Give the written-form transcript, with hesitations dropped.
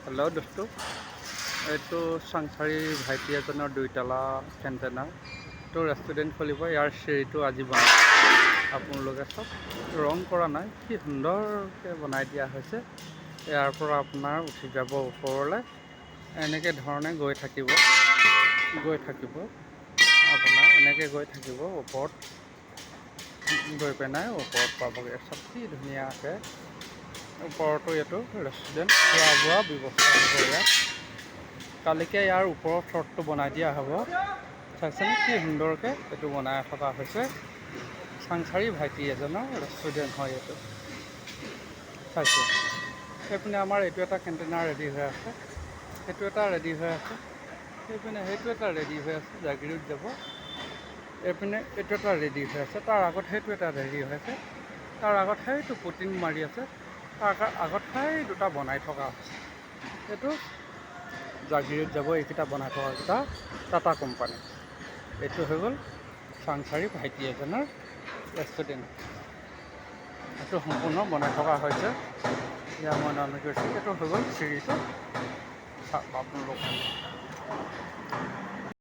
Hello' দোস্তু, এইটো চাংচাৰী ভাইটি এজনৰ 2 তলা কেণ্টেনাৰ। এইটো ৰেষ্টুৰেণ্ট খুলিব, ইয়াৰ চিৰিটো আজি বনাই আপোনালোকে চব ৰং কৰা নাই, কি সুন্দৰকৈ বনাই দিয়া হৈছে। ইয়াৰ পৰা আপোনাৰ উঠি যাব ওপৰলৈ, এনেকৈ ধৰণে গৈ থাকিব আপোনাৰ এনেকৈ গৈ থাকিব ওপৰত গৈ পেলাই ওপৰত পাবগৈ। চব কি ধুনীয়াকৈ ওপৰতো এইটো ৰেষ্টুৰেণ্ট খোৱা বোৱা ব্যৱস্থা হ'ব। ইয়াত কালিকৈ ইয়াৰ ওপৰৰ ফ্ল'ৰটো বনাই দিয়া হ'ব। চাইছেনে কি সুন্দৰকৈ এইটো বনাই থকা হৈছে। চাংচাৰী ভাইটি এজনৰ ৰেষ্টুৰেণ্ট হয় এইটো। চাইছোঁ সেইপিনে আমাৰ এইটো এটা কেণ্টেইনাৰ ৰেডি হৈ আছে, সেইটো এটা ৰেডি হৈ আছে, সেইপিনে সেইটো এটা ৰেডি হৈ আছে, জাগিৰোড যাব। এইপিনে এইটো এটা ৰেডি হৈ আছে, তাৰ আগত সেইটো এটা ৰেডি হৈ আছে, তাৰ আগত সেইটো পুটিং মাৰি আছে, তাৰ আগত সেই দুটা বনাই থকা হৈছে। এইটো জাগিৰোড যাব, এইকেইটা বনাই থকাকেইটা টাটা কোম্পানী। এইটো হৈ গ'ল চাংচাৰী ভাইটি এজনৰ ৰেষ্টুৰেণ্ট। এইটো সম্পূৰ্ণ বনাই থকা হৈছে। এতিয়া মই নামি গৈছোঁ, এইটো হৈ গ'ল চিৰিটো। চাওক আপোনালোকে